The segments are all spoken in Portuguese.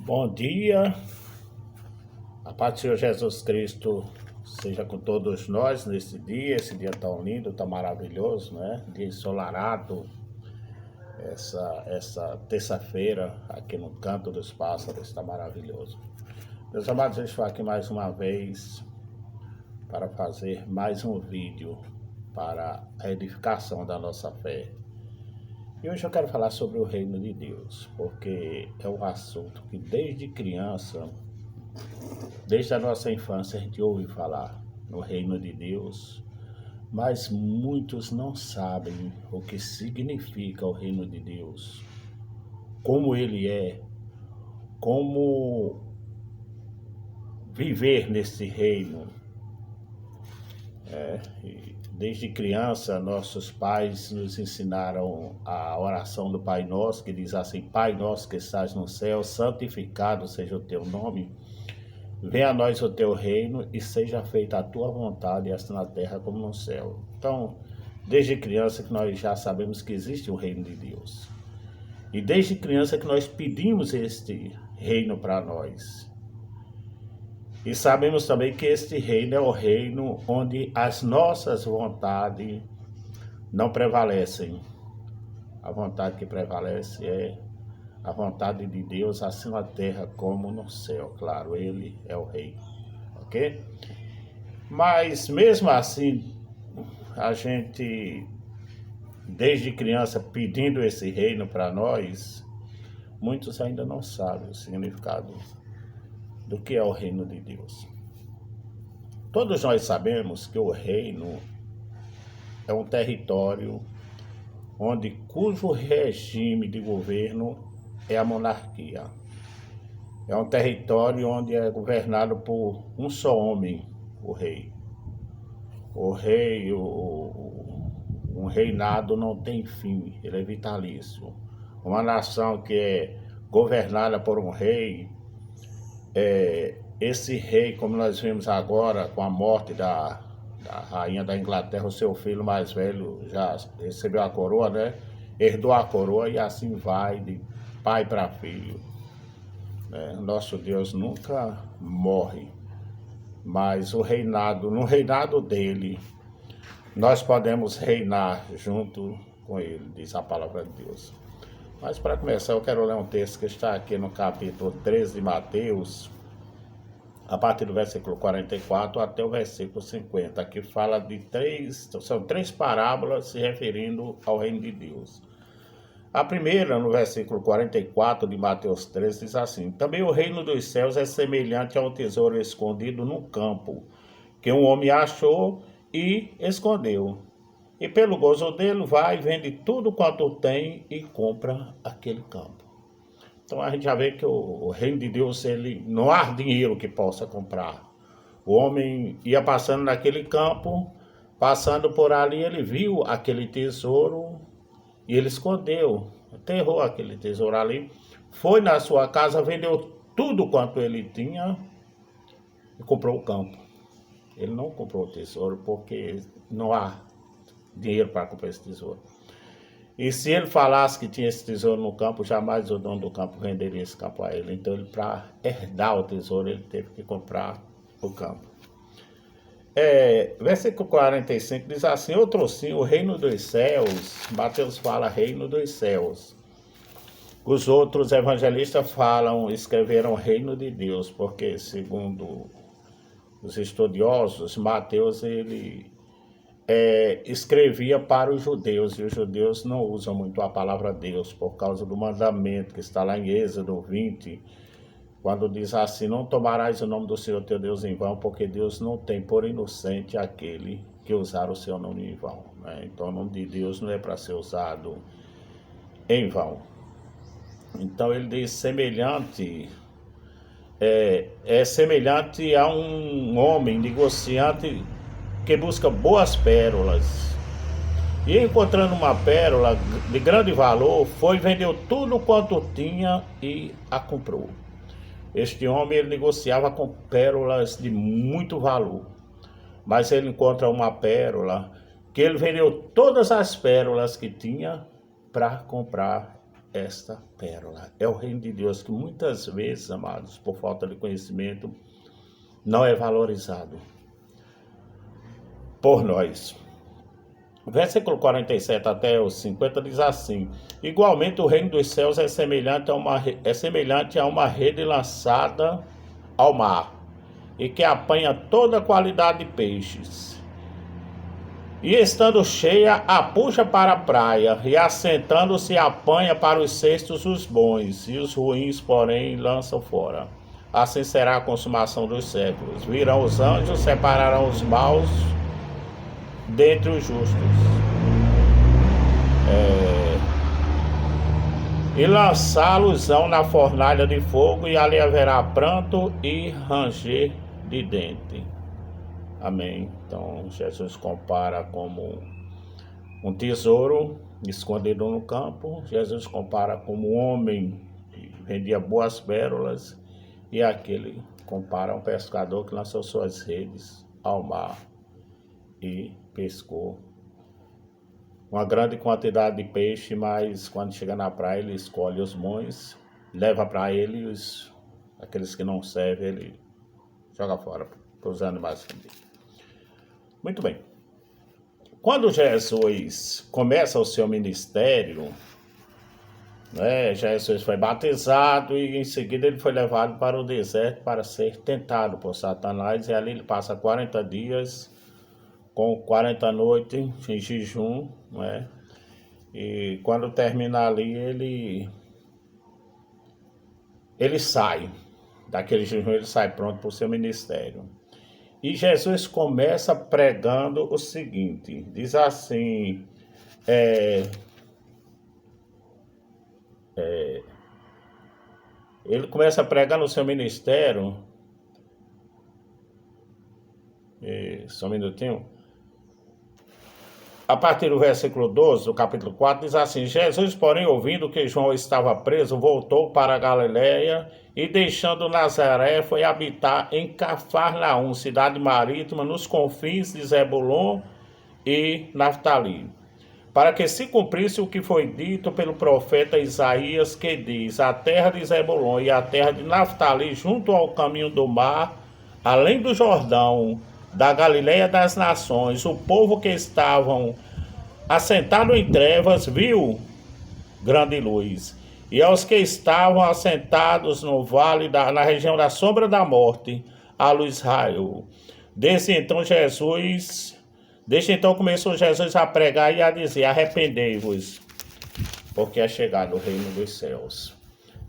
Bom dia, a paz do Senhor Jesus Cristo seja com todos nós nesse dia, esse dia tão lindo, tão maravilhoso, né? Dia ensolarado, essa terça-feira aqui no Canto dos Pássaros está maravilhoso. Meus amados, eu estou aqui mais uma vez para fazer mais um vídeo para a edificação da nossa fé. E hoje eu quero falar sobre o reino de Deus, porque é um assunto que desde criança, desde a nossa infância, a gente ouve falar no reino de Deus, mas muitos não sabem o que significa o reino de Deus, como ele é, como viver nesse reino. Desde criança, nossos pais nos ensinaram a oração do Pai Nosso, que diz assim: Pai nosso que estás no céu, santificado seja o teu nome. Venha a nós o teu reino e seja feita a tua vontade, assim na terra como no céu. Então, desde criança que nós já sabemos que existe o reino de Deus. E desde criança que nós pedimos este reino para nós. E sabemos também que este reino é o reino onde as nossas vontades não prevalecem. A vontade que prevalece é a vontade de Deus, assim na terra como no céu. Claro, ele é o rei, ok? Mas mesmo assim, a gente, desde criança, pedindo esse reino para nós, muitos ainda não sabem o significado do que é o reino de Deus. Todos nós sabemos que o reino é um território cujo regime de governo é a monarquia. É um território onde é governado por um só homem, o rei. Um reinado não tem fim, ele é vitalício. Uma nação que é governada por um rei, esse rei, como nós vimos agora com a morte da rainha da Inglaterra, o seu filho mais velho já recebeu a coroa, né? Herdou a coroa e assim vai de pai para filho. Nosso Deus nunca morre, mas no reinado dele, nós podemos reinar junto com ele, diz a palavra de Deus. Mas para começar, eu quero ler um texto que está aqui no capítulo 13 de Mateus, a partir do versículo 44 até o versículo 50, que fala são três parábolas se referindo ao reino de Deus. A primeira, no versículo 44 de Mateus 13, diz assim: Também o reino dos céus é semelhante a um tesouro escondido no campo, que um homem achou e escondeu. E pelo gozo dele vai, vende tudo quanto tem e compra aquele campo. Então a gente já vê que o reino de Deus, ele não há dinheiro que possa comprar. O homem ia passando naquele campo, passando por ali, ele viu aquele tesouro e ele escondeu, enterrou aquele tesouro ali, foi na sua casa, vendeu tudo quanto ele tinha e comprou o campo. Ele não comprou o tesouro porque não há dinheiro para comprar esse tesouro. E se ele falasse que tinha esse tesouro no campo, jamais o dono do campo venderia esse campo a ele. Então, para herdar o tesouro, ele teve que comprar o campo. Versículo 45 diz assim: Outro sim, o reino dos céus. Mateus fala reino dos céus. Os outros evangelistas escreveram reino de Deus, porque segundo os estudiosos, Mateus ele escrevia para os judeus, e os judeus não usam muito a palavra Deus, por causa do mandamento que está lá em Êxodo 20, quando diz assim: Não tomarás o nome do Senhor teu Deus em vão, porque Deus não tem por inocente aquele que usar o seu nome em vão. Então o nome de Deus não é para ser usado em vão. Então ele diz semelhante, semelhante a um homem negociante que busca boas pérolas. E encontrando uma pérola de grande valor, vendeu tudo quanto tinha e a comprou. Este homem ele negociava com pérolas de muito valor, mas ele encontra uma pérola que ele vendeu todas as pérolas que tinha para comprar esta pérola. É o reino de Deus que muitas vezes, amados, por falta de conhecimento, não é valorizado por nós. O versículo 47 até os 50 diz assim: igualmente o reino dos céus é semelhante a uma rede lançada ao mar, e que apanha toda qualidade de peixes. E estando cheia, a puxa para a praia, e assentando-se apanha para os cestos os bons, e os ruins, porém, lançam fora. Assim será a consumação dos séculos. Virão os anjos, separarão os maus dentre os justos. E lançá-los-ão na fornalha de fogo, e ali haverá pranto e ranger de dente. Amém. Então, Jesus compara como um tesouro escondido no campo. Jesus compara como um homem que vendia boas pérolas. E aquele compara um pescador que lançou suas redes ao mar e pescou uma grande quantidade de peixe, mas quando chega na praia ele escolhe os bons, leva para ele e aqueles que não servem ele joga fora para os animais comer. Muito bem. Quando Jesus começa o seu ministério, Jesus foi batizado e em seguida ele foi levado para o deserto para ser tentado por Satanás, e ali ele passa 40 dias com 40 noites em jejum, E quando termina ali, ele sai daquele jejum, ele sai pronto para o seu ministério. E Jesus começa pregando o seguinte, diz assim, ele começa pregando o seu ministério, só um minutinho, a partir do versículo 12, do capítulo 4, diz assim: Jesus, porém, ouvindo que João estava preso, voltou para a Galiléia e, deixando Nazaré, foi habitar em Cafarnaum, cidade marítima, nos confins de Zebulon e Naftali, para que se cumprisse o que foi dito pelo profeta Isaías, que diz: a terra de Zebulon e a terra de Naftali, junto ao caminho do mar, além do Jordão, da Galiléia das nações, o povo que estavam assentado em trevas viu grande luz, e aos que estavam assentados no vale na região da sombra da morte, a luz raiou. Desde então começou Jesus a pregar e a dizer: arrependei-vos, porque é chegado o reino dos céus.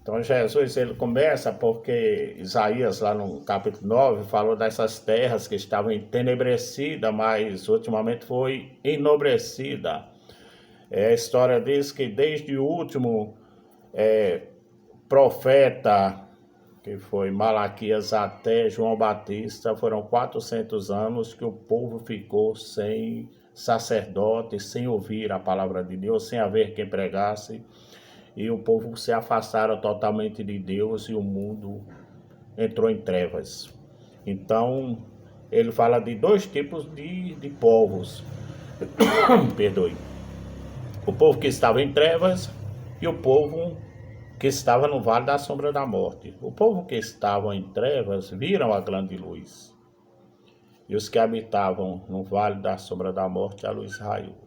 Então Jesus, ele começa porque Isaías, lá no capítulo 9, falou dessas terras que estavam entenebrecidas, mas ultimamente foi enobrecida. A história diz que desde o último profeta, que foi Malaquias, até João Batista, foram 400 anos que o povo ficou sem sacerdote, sem ouvir a palavra de Deus, sem haver quem pregasse. E o povo se afastaram totalmente de Deus e o mundo entrou em trevas. Então, ele fala de dois tipos de povos. Perdoe. O povo que estava em trevas e o povo que estava no vale da sombra da morte. O povo que estava em trevas viram a grande luz. E os que habitavam no vale da sombra da morte, a luz raiou.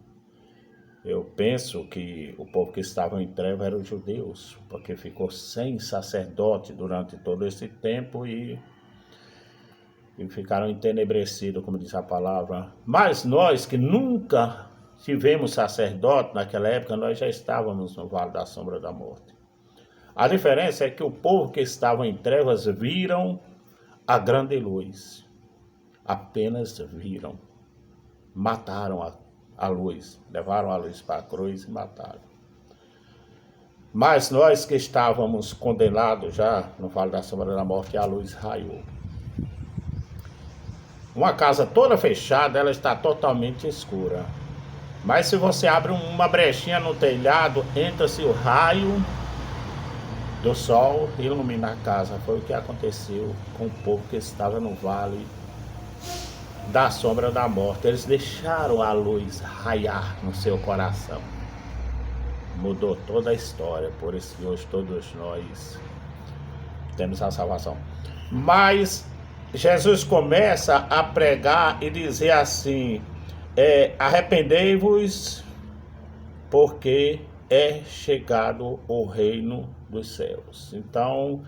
Eu penso que o povo que estava em trevas eram os judeus, porque ficou sem sacerdote durante todo esse tempo e ficaram entenebrecidos, como diz a palavra. Mas nós que nunca tivemos sacerdote naquela época, nós já estávamos no vale da sombra da morte. A diferença é que o povo que estava em trevas viram a grande luz. Apenas viram. Mataram a luz, levaram a luz para a cruz e mataram. Mas nós que estávamos condenados já no vale da sombra da morte, a luz raiou. Uma casa toda fechada, ela está totalmente escura. Mas se você abre uma brechinha no telhado, entra-se o raio do sol e ilumina a casa. Foi o que aconteceu com o povo que estava no vale da sombra da morte. Eles deixaram a luz raiar no seu coração. mudou toda a história, por isso que hoje todos nós temos a salvação. Mas Jesus começa a pregar e dizer assim, arrependei-vos, porque é chegado o reino dos céus. Então,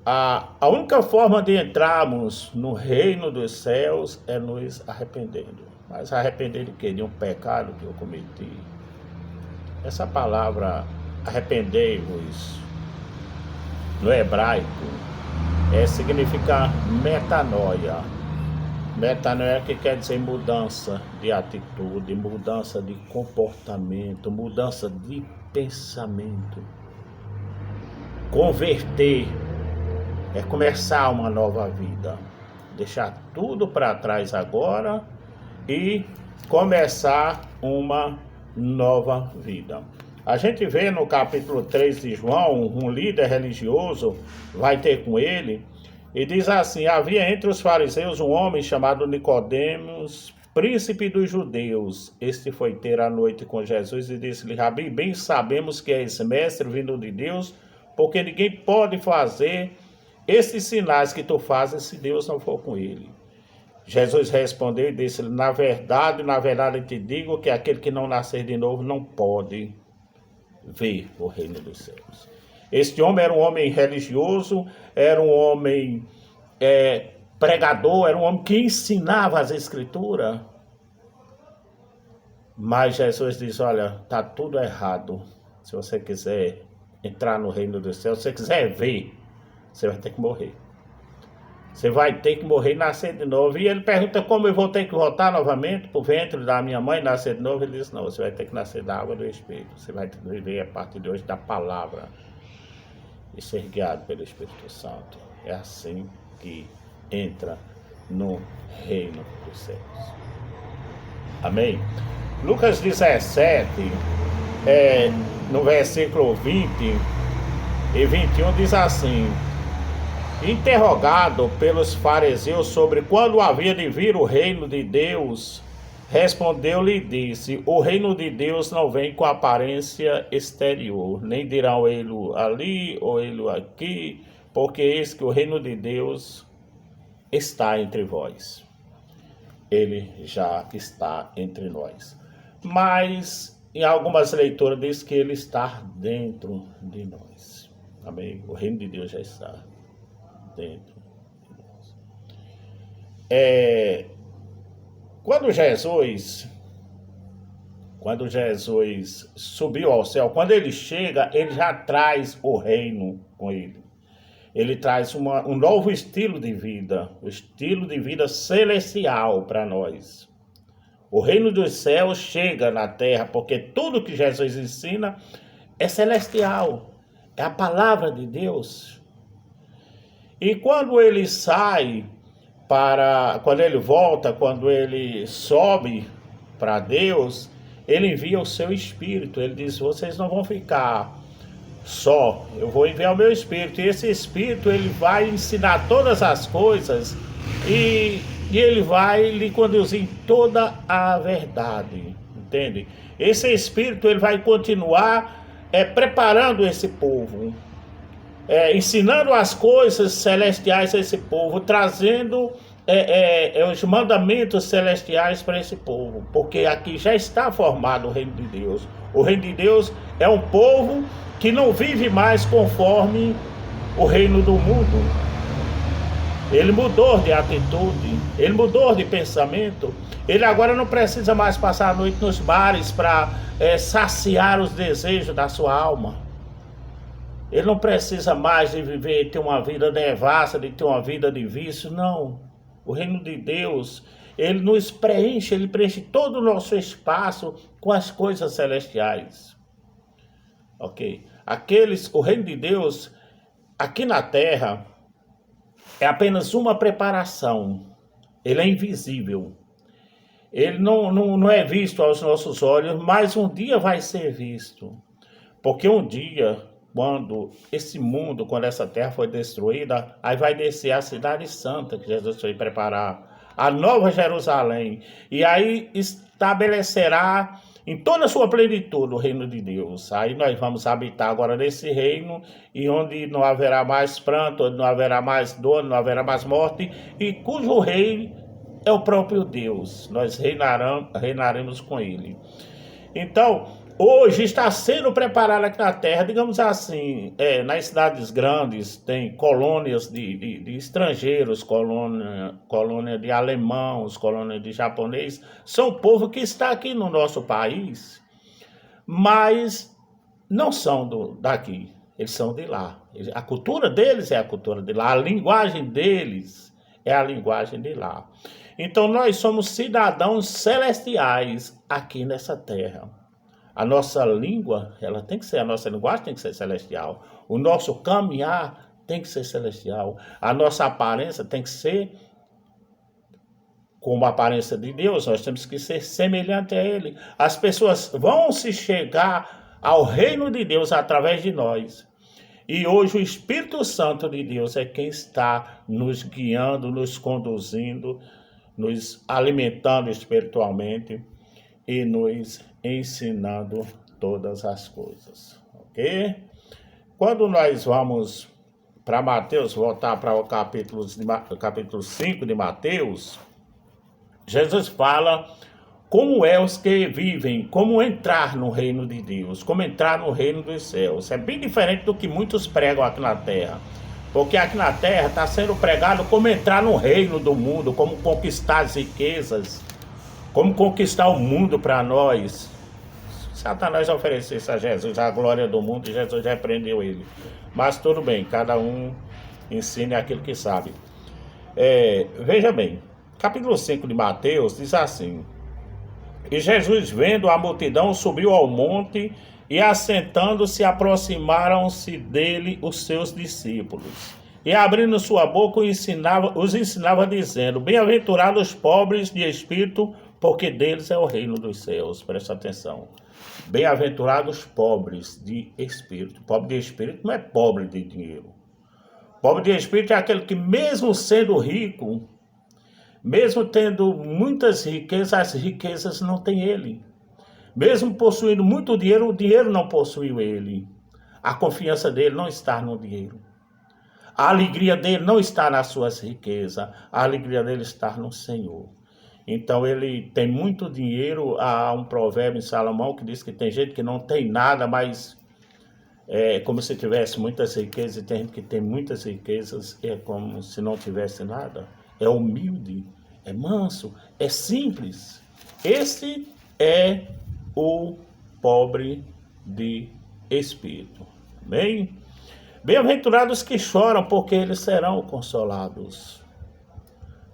a única forma de entrarmos no reino dos céus é nos arrependendo. Mas arrepender de quê? De um pecado que eu cometi. Essa palavra, arrependei-vos, no hebraico, significa metanoia. Metanoia que quer dizer mudança de atitude, mudança de comportamento, mudança de pensamento. Converter é começar uma nova vida. Deixar tudo para trás agora e começar uma nova vida. A gente vê no capítulo 3 de João, um líder religioso vai ter com ele e diz assim, havia entre os fariseus um homem chamado Nicodemos, príncipe dos judeus. Este foi ter a noite com Jesus e disse-lhe, Rabi, bem sabemos que és mestre vindo de Deus, porque ninguém pode fazer esses sinais que tu fazes se Deus não for com ele. Jesus respondeu e disse-lhe, na verdade eu te digo que aquele que não nascer de novo não pode ver o reino dos céus. Este homem era um homem religioso, era um homem pregador, era um homem que ensinava as escrituras. Mas Jesus diz, olha, está tudo errado. Se você quiser entrar no reino dos céus, se você quiser ver, você vai ter que morrer. Você vai ter que morrer e nascer de novo. E ele pergunta como eu vou ter que voltar novamente para o ventre da minha mãe, nascer de novo. Ele diz, não, você vai ter que nascer da água do Espírito. Você vai ter que viver a partir de hoje da palavra e ser guiado pelo Espírito Santo. É assim que entra no reino dos céus. Amém? Lucas 17, no versículo 20 e 21 diz assim, interrogado pelos fariseus sobre quando havia de vir o reino de Deus, respondeu-lhe e disse, o reino de Deus não vem com aparência exterior, nem dirão ele ali ou ele aqui, porque eis que o reino de Deus está entre vós. Ele já está entre nós. Mas em algumas leituras diz que ele está dentro de nós. Amém? O reino de Deus já está dentro de nós. Quando Jesus subiu ao céu, quando ele chega, ele já traz o reino com ele. Ele traz um novo estilo de vida, o estilo de vida celestial para nós. O reino dos céus chega na terra, porque tudo que Jesus ensina é celestial, é a palavra de Deus. E quando ele sai quando ele volta, quando ele sobe para Deus, ele envia o seu Espírito. Ele diz, vocês não vão ficar só, eu vou enviar o meu Espírito. E esse Espírito, ele vai ensinar todas as coisas e ele vai lhe conduzir em toda a verdade, entende? Esse Espírito, ele vai continuar preparando esse povo, ensinando as coisas celestiais a esse povo, trazendo os mandamentos celestiais para esse povo, porque aqui já está formado o reino de Deus. O reino de Deus é um povo que não vive mais conforme o reino do mundo. Ele mudou de atitude, ele mudou de pensamento. Ele agora não precisa mais passar a noite nos bares para saciar os desejos da sua alma. Ele não precisa mais de viver, ter uma vida devassa, de ter uma vida de vício, não. O reino de Deus, ele nos preenche, ele preenche todo o nosso espaço com as coisas celestiais. Ok? O reino de Deus, aqui na terra, é apenas uma preparação. Ele é invisível. Ele não é visto aos nossos olhos, mas um dia vai ser visto. Porque um dia, quando essa terra foi destruída, aí vai descer a cidade santa que Jesus foi preparar, a nova Jerusalém. E aí estabelecerá em toda a sua plenitude, o reino de Deus. Aí nós vamos habitar agora nesse reino, e onde não haverá mais pranto, onde não haverá mais dor, não haverá mais morte, e cujo rei é o próprio Deus. Nós reinaremos com ele. Então, hoje está sendo preparado aqui na terra, digamos assim, nas cidades grandes, tem colônias de estrangeiros, colônia de alemãos, colônia de japonês, são povo que está aqui no nosso país, mas não são daqui, eles são de lá. A cultura deles é a cultura de lá, a linguagem deles é a linguagem de lá. Então nós somos cidadãos celestiais aqui nessa terra. A nossa língua, a nossa linguagem tem que ser celestial. O nosso caminhar tem que ser celestial. A nossa aparência tem que ser como a aparência de Deus. Nós temos que ser semelhante a Ele. As pessoas vão se chegar ao reino de Deus através de nós. E hoje o Espírito Santo de Deus é quem está nos guiando, nos conduzindo, nos alimentando espiritualmente e nos ensinando todas as coisas, ok? Quando nós vamos para Mateus, voltar para o capítulo 5 de Mateus, Jesus fala como é os que vivem, como entrar no reino de Deus, como entrar no reino dos céus. É bem diferente do que muitos pregam aqui na terra. Porque aqui na terra está sendo pregado como entrar no reino do mundo, como conquistar as riquezas, como conquistar o mundo para nós. Satanás oferecesse a Jesus a glória do mundo e Jesus repreendeu ele. Mas tudo bem, cada um ensine aquilo que sabe. Veja bem, capítulo 5 de Mateus diz assim: E Jesus, vendo a multidão, subiu ao monte, e assentando-se, aproximaram-se dele os seus discípulos. E abrindo sua boca, os ensinava dizendo: Bem-aventurados os pobres de espírito, porque deles é o reino dos céus. Presta atenção. Bem-aventurados os pobres de espírito. Pobre de espírito não é pobre de dinheiro. Pobre de espírito é aquele que, mesmo sendo rico, mesmo tendo muitas riquezas, as riquezas não tem ele. Mesmo possuindo muito dinheiro, o dinheiro não possuiu ele. A confiança dele não está no dinheiro. A alegria dele não está nas suas riquezas. A alegria dele está no Senhor. Então ele tem muito dinheiro. Há um provérbio em Salomão que diz que tem gente que não tem nada, mas é como se tivesse muitas riquezas. E tem gente que tem muitas riquezas, é como se não tivesse nada. É humilde, é manso, é simples. Esse é o pobre de espírito. Amém? Bem-aventurados que choram, porque eles serão consolados.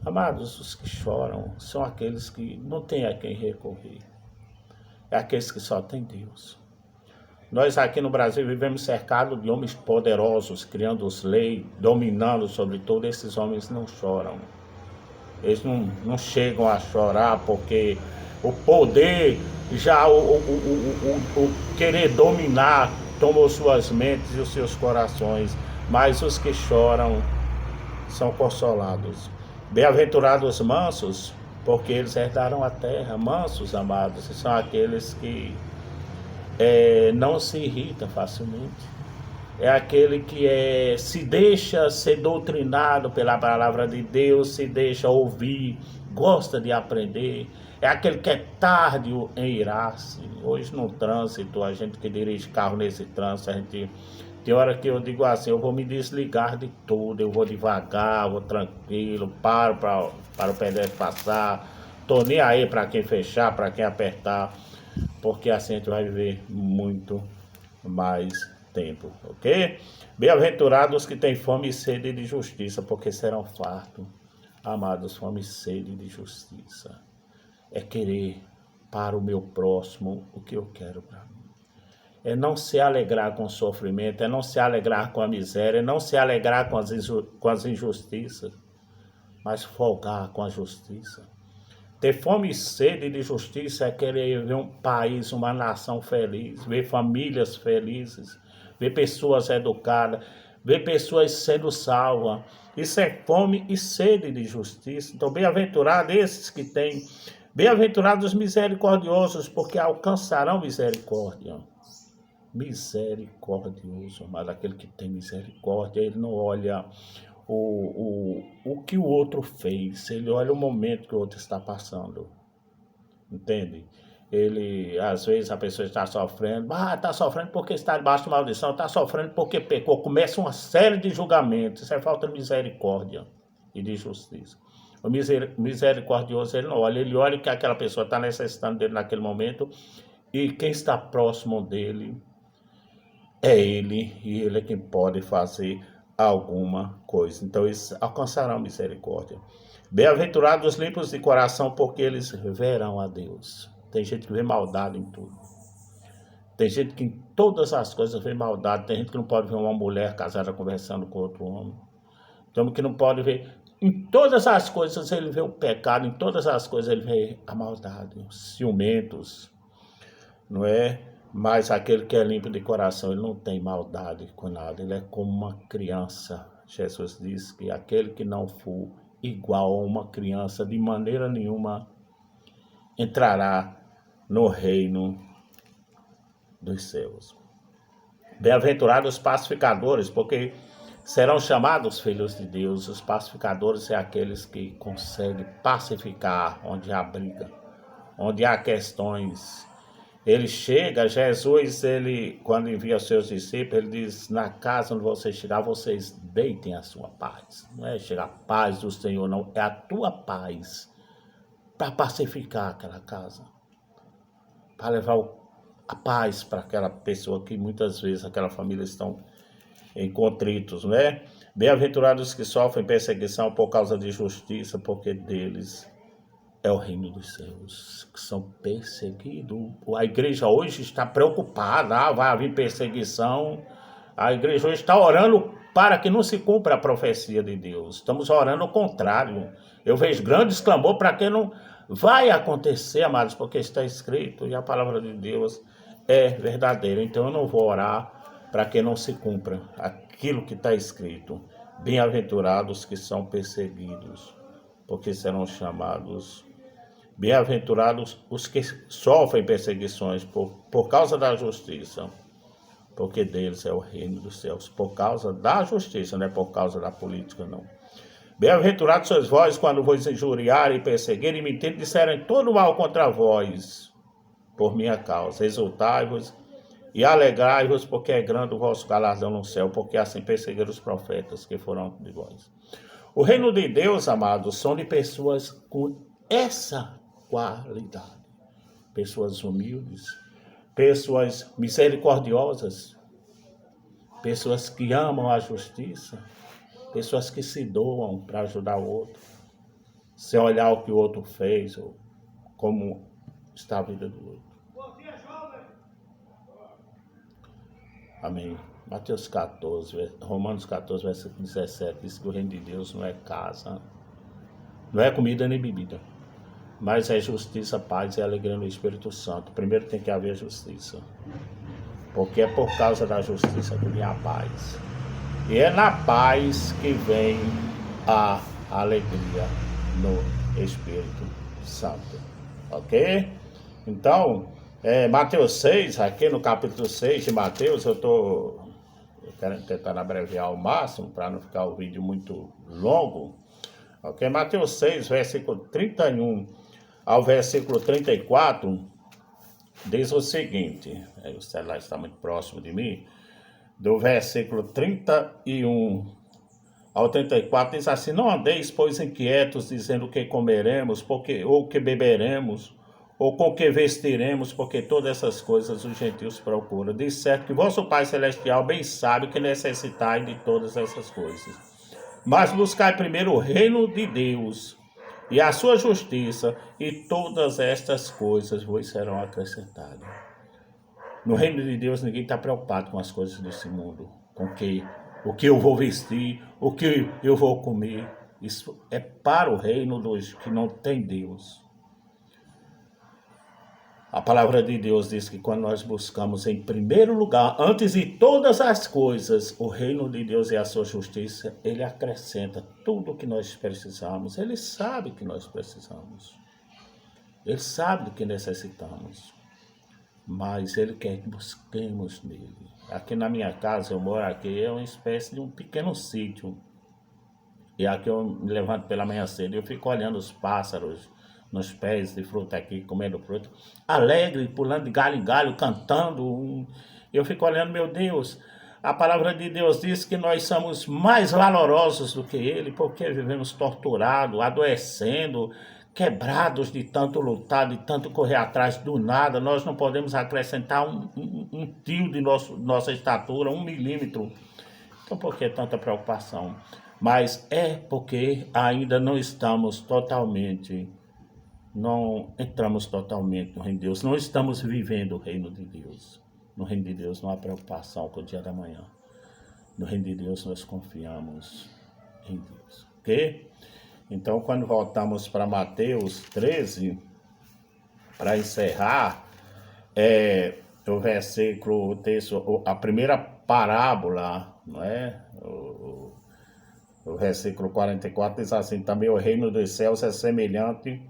Amados, os que choram são aqueles que não têm a quem recorrer. É aqueles que só têm Deus. Nós aqui no Brasil vivemos cercados de homens poderosos, criando leis, dominando sobre tudo. Esses homens não choram. Eles não chegam a chorar porque o poder, já o querer dominar, tomou suas mentes e os seus corações. Mas os que choram são consolados. Bem-aventurados os mansos, porque eles herdarão a terra. Mansos, amados, são aqueles que não se irritam facilmente. É aquele que se deixa ser doutrinado pela palavra de Deus, se deixa ouvir, gosta de aprender. É aquele que é tardio em irar-se. Hoje no trânsito, a gente que dirige carro nesse trânsito, tem hora que eu digo assim: eu vou me desligar de tudo, eu vou devagar, vou tranquilo, paro para o pedestre passar, tô nem aí para quem fechar, para quem apertar, porque assim a gente vai viver muito mais tempo, ok? Bem-aventurados os que têm fome e sede de justiça, porque serão fartos. Amados, fome e sede de justiça é querer para o meu próximo o que eu quero para mim. É não se alegrar com o sofrimento, é não se alegrar com a miséria, é não se alegrar com as injustiças, mas folgar com a justiça. Ter fome e sede de justiça é querer ver um país, uma nação feliz, ver famílias felizes, ver pessoas educadas, ver pessoas sendo salvas. Isso é fome e sede de justiça. Então, bem-aventurado esses que têm Bem-aventurados os misericordiosos, porque alcançarão misericórdia. Misericordioso, mas aquele que tem misericórdia, ele não olha o que o outro fez, ele olha o momento que o outro está passando, entende? Ele, às vezes, a pessoa está sofrendo, está sofrendo porque está debaixo de maldição, está sofrendo porque pecou, começa uma série de julgamentos, isso é falta de misericórdia e de justiça. O misericordioso, ele não olha, ele olha que aquela pessoa está necessitando dele naquele momento, e quem está próximo dele é ele, e ele é quem pode fazer alguma coisa. Então eles alcançarão misericórdia. Bem-aventurados os limpos de coração, porque eles verão a Deus. Tem gente que vê maldade em tudo. Tem gente que em todas as coisas vê maldade. Tem gente que não pode ver uma mulher casada conversando com outro homem. Tem que não pode ver. Em todas as coisas ele vê o pecado, em todas as coisas ele vê a maldade, os ciumentos, não é? Mas aquele que é limpo de coração, ele não tem maldade com nada, ele é como uma criança. Jesus diz que aquele que não for igual a uma criança, de maneira nenhuma entrará no reino dos céus. Bem-aventurados os pacificadores, porque serão chamados filhos de Deus. Os pacificadores são aqueles que conseguem pacificar onde há briga, onde há questões. Ele chega, Jesus, ele, quando envia os seus discípulos, ele diz, na casa onde vocês chegar, vocês deitem a sua paz. Não é chegar a paz do Senhor, não, é a tua paz para pacificar aquela casa, para levar a paz para aquela pessoa que muitas vezes aquela família estão em contritos, não é? Bem-aventurados que sofrem perseguição por causa de justiça, porque deles é o reino dos céus, que são perseguidos. A igreja hoje está preocupada, vai haver perseguição. A igreja hoje está orando para que não se cumpra a profecia de Deus. Estamos orando ao contrário. Eu vejo grandes clamor para que não vai acontecer, amados, porque está escrito e a palavra de Deus é verdadeira. Então eu não vou orar para que não se cumpra aquilo que está escrito. Bem-aventurados que são perseguidos, porque serão chamados. Bem-aventurados os que sofrem perseguições por causa da justiça, porque deles é o reino dos céus. Por causa da justiça, não é por causa da política, não. Bem-aventurados sois vós quando vos injuriarem, perseguirem e mentirem, disserem todo mal contra vós, por minha causa. Exultai-vos e alegrai-vos, porque é grande o vosso galardão no céu, porque assim perseguiram os profetas que foram de vós. O reino de Deus, amados, são de pessoas com essa qualidade. Pessoas humildes, pessoas misericordiosas, pessoas que amam a justiça, pessoas que se doam para ajudar o outro, sem olhar o que o outro fez ou como está a vida do outro. Amém. Mateus 14, Romanos 14, versículo 17, diz que o reino de Deus não é casa, não é comida nem bebida, mas é justiça, paz e alegria no Espírito Santo. Primeiro tem que haver justiça, porque é por causa da justiça que vem a paz. E é na paz que vem a alegria no Espírito Santo. Ok? Então, Mateus 6, aqui no capítulo 6 de Mateus, eu quero tentar abreviar ao máximo, para não ficar o vídeo muito longo. Ok? Mateus 6, versículo 31 ao versículo 34, diz o seguinte, o celular está muito próximo de mim, do versículo 31 ao 34, diz assim, não andeis, pois, inquietos, dizendo o que comeremos, ou o que beberemos, ou com que vestiremos, porque todas essas coisas os gentios procuram. Diz certo que vosso Pai Celestial bem sabe que necessitai de todas essas coisas. Mas buscai primeiro o reino de Deus e a sua justiça, e todas estas coisas vos serão acrescentadas. No reino de Deus ninguém está preocupado com as coisas desse mundo, com o que eu vou vestir, o que eu vou comer. Isso é para o reino dos que não tem Deus. A palavra de Deus diz que quando nós buscamos em primeiro lugar, antes de todas as coisas, o reino de Deus e a sua justiça, Ele acrescenta tudo o que nós precisamos. Ele sabe que nós precisamos. Ele sabe do que necessitamos, mas Ele quer que busquemos nele. Aqui na minha casa, eu moro aqui, é uma espécie de um pequeno sítio. E aqui eu me levanto pela manhã cedo e eu fico olhando os pássaros nos pés de fruta aqui, comendo fruta, alegre, pulando de galho em galho, cantando. Eu fico olhando, meu Deus, a palavra de Deus diz que nós somos mais valorosos do que ele, porque vivemos torturados, adoecendo, quebrados de tanto lutar, de tanto correr atrás do nada. Nós não podemos acrescentar um tio de nossa estatura, 1 milímetro. Então, por que tanta preocupação? Mas é porque ainda não entramos totalmente no reino de Deus, não estamos vivendo o reino de Deus. No reino de Deus não há preocupação com o dia da manhã. No reino de Deus nós confiamos em Deus, ok? Então, quando voltamos para Mateus 13, para encerrar, o versículo, o texto, a primeira parábola, não é? O versículo 44 diz assim: também o reino dos céus é semelhante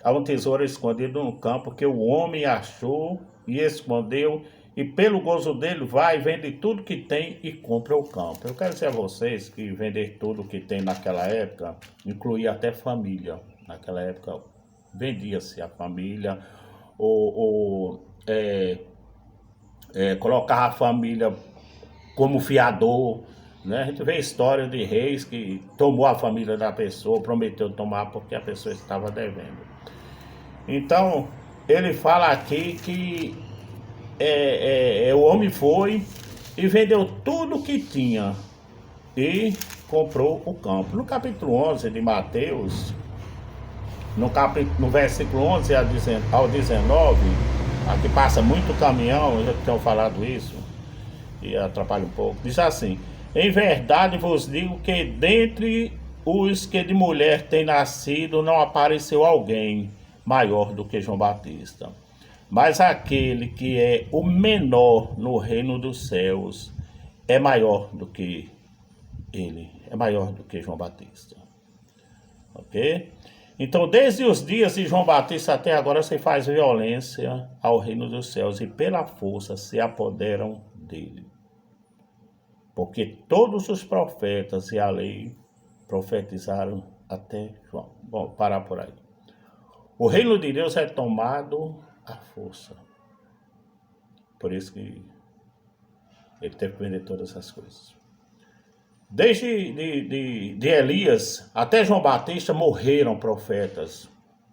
a um tesouro escondido no campo, que o homem achou e escondeu, e pelo gozo dele vai, vende tudo que tem e compra o campo. Eu quero dizer a vocês que vender tudo que tem naquela época incluía até família. Naquela época vendia-se a família, colocava a família como fiador, né? A gente vê a história de reis que tomou a família da pessoa, prometeu tomar porque a pessoa estava devendo. Então, ele fala aqui que o homem foi e vendeu tudo que tinha e comprou o campo. No capítulo 11 de Mateus, no versículo 11 ao 19, aqui passa muito caminhão, eu já tenho falado isso, e atrapalha um pouco, diz assim: em verdade vos digo que dentre os que de mulher têm nascido não apareceu alguém maior do que João Batista. Mas aquele que é o menor no reino dos céus é maior do que ele, é maior do que João Batista. Ok? Então, desde os dias de João Batista até agora se faz violência ao reino dos céus e pela força se apoderam dele. Porque todos os profetas e a lei profetizaram até João. Bom, parar por aí. O reino de Deus é tomado à força. Por isso que ele teve que vender todas essas coisas. Desde de Elias até João Batista morreram profetas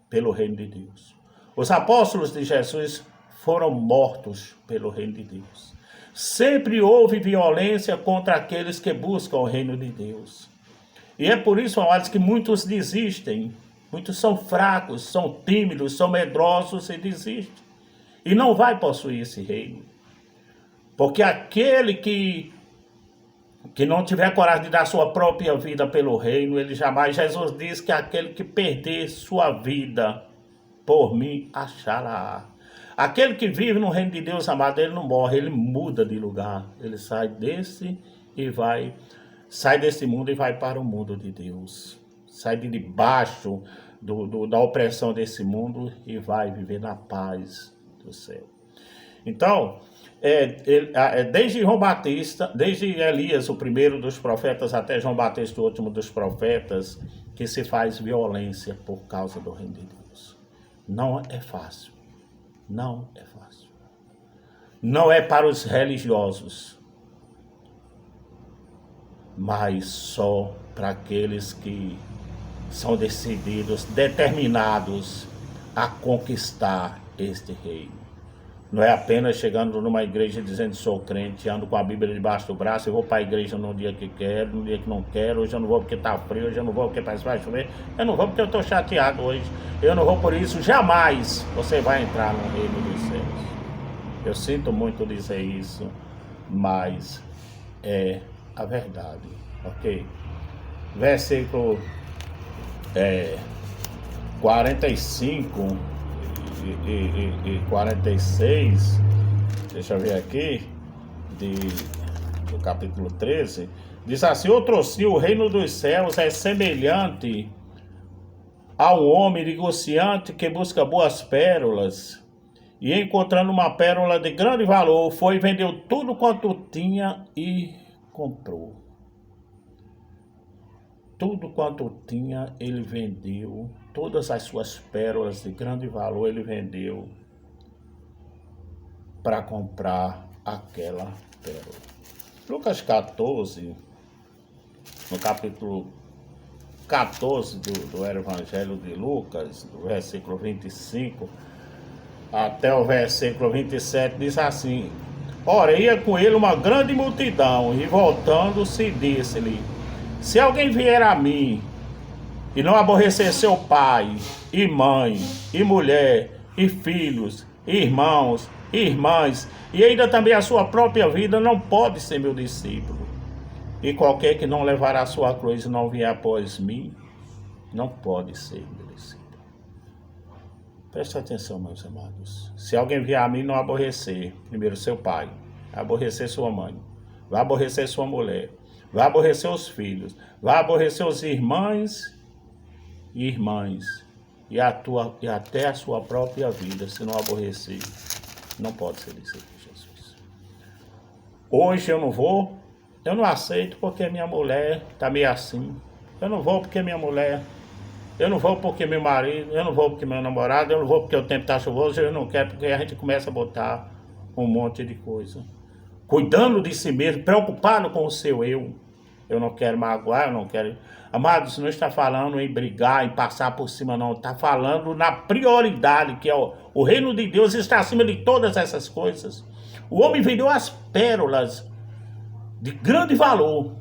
pelo reino de Deus. Os apóstolos de Jesus foram mortos pelo reino de Deus. Sempre houve violência contra aqueles que buscam o reino de Deus. E é por isso, amados, que muitos desistem. Muitos são fracos, são tímidos, são medrosos e desistem. E não vai possuir esse reino. Porque aquele que não tiver coragem de dar sua própria vida pelo reino, ele jamais... Jesus diz que aquele que perder sua vida por mim, achará. Aquele que vive no reino de Deus, amado, ele não morre, ele muda de lugar. Ele sai desse mundo e vai para o mundo de Deus. Sai de debaixo da opressão desse mundo e vai viver na paz do céu. Então, desde João Batista, desde Elias, o primeiro dos profetas, até João Batista, o último dos profetas, que se faz violência por causa do reino de Deus. Não é fácil. Não é fácil. Não é para os religiosos, mas só para aqueles que são decididos, determinados a conquistar este reino. Não é apenas chegando numa igreja dizendo sou crente, ando com a Bíblia debaixo do braço e vou para a igreja no dia que quero, no dia que não quero. Hoje eu não vou porque está frio, hoje eu não vou porque parece que vai chover, eu não vou porque eu estou chateado hoje, eu não vou por isso. Jamais você vai entrar no reino dos céus. Eu sinto muito dizer isso, mas é a verdade, ok? Versículo 45 e 46, deixa eu ver aqui, do capítulo 13, diz assim: outro sim, o reino dos céus é semelhante ao homem negociante que busca boas pérolas, e encontrando uma pérola de grande valor, foi e vendeu tudo quanto tinha e comprou. Tudo quanto tinha, ele vendeu. Todas as suas pérolas de grande valor, ele vendeu para comprar aquela pérola. Lucas 14, no capítulo 14 do Evangelho de Lucas, do versículo 25 até o versículo 27, diz assim: ora, ia com ele uma grande multidão, e voltando-se, disse-lhe: se alguém vier a mim, e não aborrecer seu pai, e mãe, e mulher, e filhos, e irmãos, e irmãs, e ainda também a sua própria vida, não pode ser meu discípulo. E qualquer que não levar a sua cruz e não vier após mim, não pode ser meu discípulo. Preste atenção, meus amados. Se alguém vier a mim, não aborrecer, primeiro seu pai, aborrecer sua mãe, vai aborrecer sua mulher, vai aborrecer os filhos, vai aborrecer os irmãos e irmãs, e até a sua própria vida, se não aborrecer, não pode ser discípulo de Jesus. Hoje eu não aceito porque minha mulher está meio assim. Eu não vou porque minha mulher, eu não vou porque meu marido, eu não vou porque meu namorado, eu não vou porque o tempo está chuvoso, eu não quero, porque a gente começa a botar um monte de coisa. Cuidando de si mesmo, preocupado com o seu eu. Eu não quero magoar, eu não quero... Amados, não está falando em brigar, em passar por cima, não. Está falando na prioridade, que é o reino de Deus está acima de todas essas coisas. O homem vendeu as pérolas de grande valor.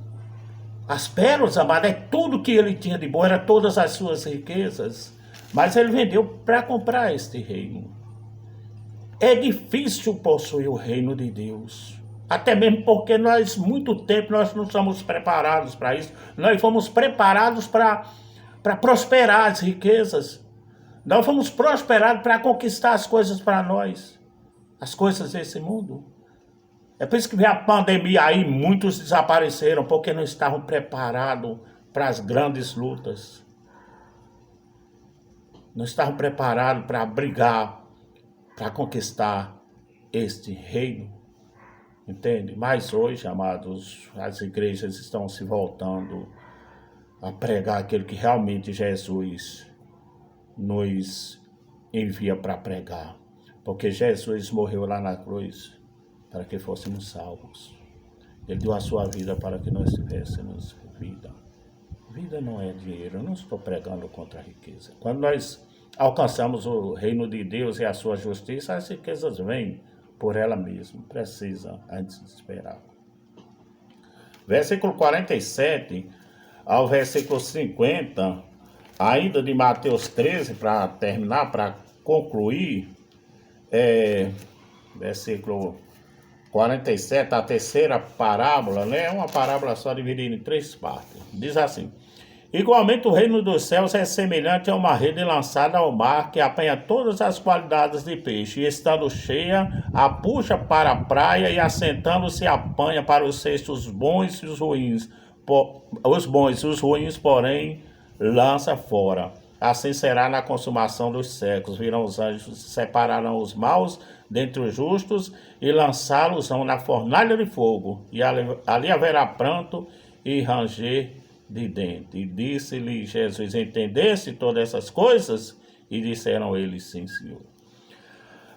As pérolas, amado, é tudo que ele tinha de bom, era todas as suas riquezas. Mas ele vendeu para comprar este reino. É difícil possuir o reino de Deus. Até mesmo porque muito tempo, nós não somos preparados para isso. Nós fomos preparados para prosperar as riquezas. Nós fomos prosperados para conquistar as coisas para nós. As coisas desse mundo. É por isso que veio a pandemia aí, muitos desapareceram, porque não estavam preparados para as grandes lutas. Não estavam preparados para brigar, para conquistar este reino. Entende? Mas hoje, amados, as igrejas estão se voltando a pregar aquilo que realmente Jesus nos envia para pregar. Porque Jesus morreu lá na cruz para que fôssemos salvos. Ele deu a sua vida para que nós tivéssemos vida. Vida não é dinheiro, eu não estou pregando contra a riqueza. Quando nós alcançamos o reino de Deus e a sua justiça, as riquezas vêm por ela mesma, precisa antes de esperar. Versículo 47 ao versículo 50, ainda de Mateus 13, para terminar, para concluir, versículo 47, a terceira parábola, né? É uma parábola só dividida em 3 partes. Diz assim: igualmente o reino dos céus é semelhante a uma rede lançada ao mar que apanha todas as qualidades de peixe, e estando cheia, a puxa para a praia e assentando-se apanha para os cestos bons e os ruins. Os bons e os ruins, porém, lança fora. Assim será na consumação dos séculos. Virão os anjos, separarão os maus dentre os justos e lançá-los na fornalha de fogo. E ali haverá pranto e ranger de dente. E disse-lhe Jesus: entendesse todas essas coisas? E disseram eles: sim, Senhor.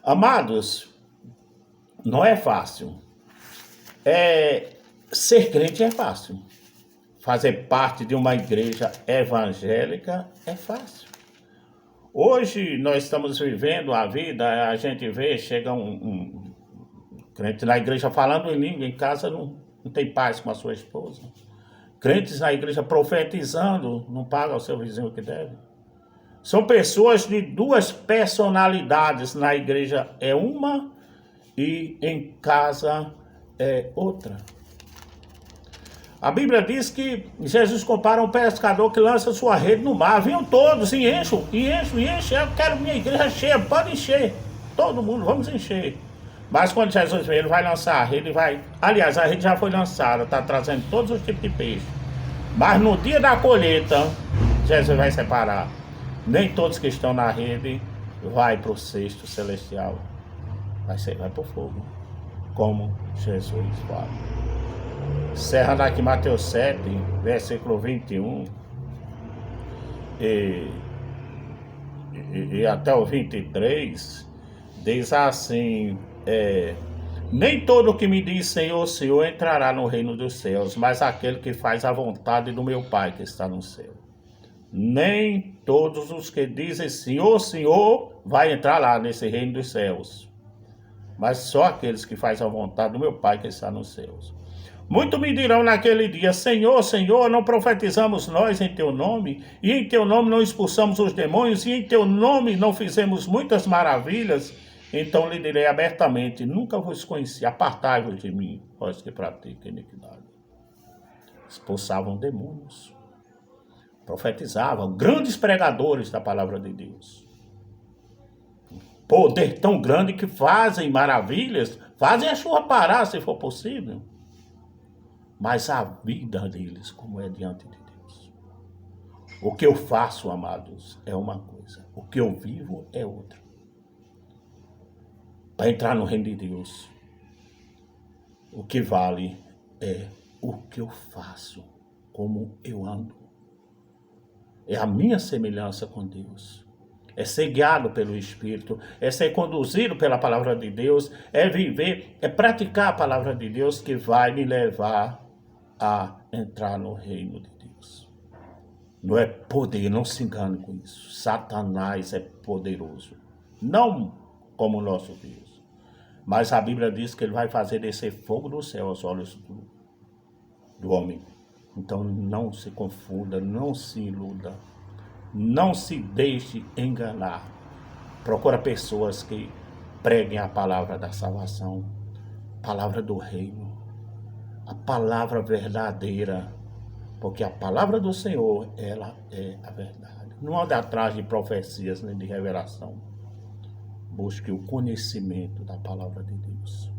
Amados, não é fácil. Ser crente é fácil. Fazer parte de uma igreja evangélica é fácil. Hoje nós estamos vivendo a vida, a gente vê, chega um crente na igreja falando em língua, em casa não tem paz com a sua esposa. Crentes na igreja profetizando, não paga ao seu vizinho o que deve. São pessoas de 2 personalidades. Na igreja é uma e em casa é outra. A Bíblia diz que Jesus compara um pescador que lança sua rede no mar. Venham todos e enchem. Eu quero minha igreja cheia, pode encher. Todo mundo, vamos encher. Mas quando Jesus vem, ele vai lançar a rede e vai... Aliás, a rede já foi lançada, está trazendo todos os tipos de peixe. Mas no dia da colheita, Jesus vai separar. Nem todos que estão na rede vai para o cesto celestial. Vai para o fogo, como Jesus fala. Encerrando aqui Mateus 7, versículo 21 e até o 23, diz assim, nem todo que me diz Senhor, Senhor entrará no reino dos céus, mas aquele que faz a vontade do meu Pai que está no céu. Nem todos os que dizem Senhor, Senhor, vai entrar lá nesse reino dos céus, mas só aqueles que fazem a vontade do meu Pai que está nos céus. Muito me dirão naquele dia, Senhor, Senhor, não profetizamos nós em Teu nome, e em Teu nome não expulsamos os demônios, e em Teu nome não fizemos muitas maravilhas? Então lhe direi abertamente, nunca vos conheci, apartai-vos de mim, vós que praticam iniquidade. Expulsavam demônios, profetizavam, grandes pregadores da palavra de Deus. Poder tão grande que fazem maravilhas, fazem a chuva parar se for possível. Mas a vida deles, como é diante de Deus. O que eu faço, amados, é uma coisa. O que eu vivo é outra. Para entrar no reino de Deus, o que vale é o que eu faço, como eu ando. É a minha semelhança com Deus. É ser guiado pelo Espírito, é ser conduzido pela palavra de Deus, é viver, é praticar a palavra de Deus que vai me levar a entrar no reino de Deus. Não é poder, não se engane com isso. Satanás é poderoso, não como o nosso Deus. Mas a Bíblia diz que ele vai fazer descer fogo do céu aos olhos do homem. Então não se confunda, não se iluda, não se deixe enganar. Procura pessoas que preguem a palavra da salvação, palavra do reino, a palavra verdadeira, porque a palavra do Senhor, ela é a verdade. Não ande atrás de profecias nem de revelação. Busque o conhecimento da palavra de Deus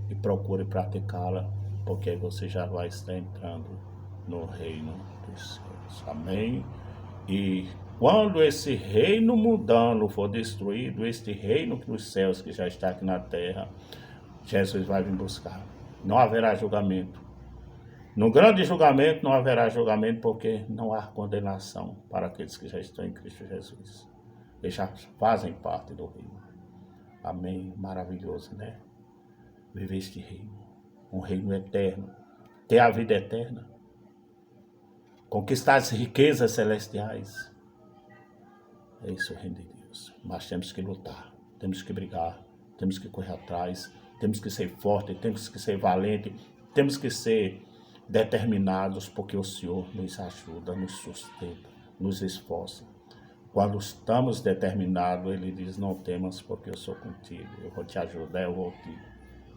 e procure praticá-la, porque aí você já vai estar entrando no reino dos céus. Amém? E quando esse reino mundano for destruído, este reino dos céus que já está aqui na terra, Jesus vai vir buscar. Não haverá julgamento. No grande julgamento não haverá julgamento, porque não há condenação para aqueles que já estão em Cristo Jesus. Eles já fazem parte do reino. Amém? Maravilhoso, né? Viver este reino. Um reino eterno. Ter a vida eterna. Conquistar as riquezas celestiais. É isso o reino de Deus. Mas temos que lutar. Temos que brigar. Temos que correr atrás. Temos que ser fortes. Temos que ser valentes. Temos que ser determinados, porque o Senhor nos ajuda, nos sustenta, nos esforça. Quando estamos determinados, Ele diz, não temas, porque eu sou contigo. Eu vou te ajudar, eu vou te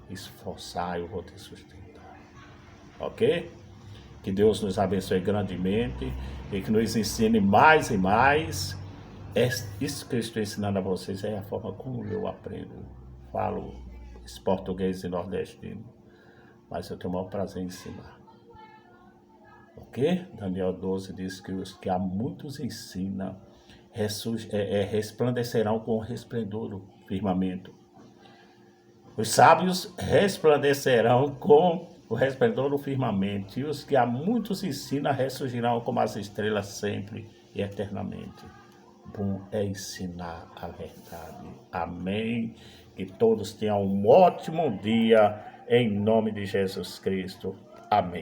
esforçar, eu vou te sustentar. Ok? Que Deus nos abençoe grandemente e que nos ensine mais e mais. Isso que eu estou ensinando a vocês é a forma como eu aprendo. Falo esse português e nordestino, mas eu tenho o maior prazer em ensinar. Ok? Daniel 12 diz que os que a muitos ensina resplandecerão com o resplendor do firmamento. Os sábios resplandecerão com o resplendor do firmamento, e os que a muitos ensina ressurgirão como as estrelas sempre e eternamente. Bom é ensinar a verdade. Amém. Que todos tenham um ótimo dia em nome de Jesus Cristo. Amém.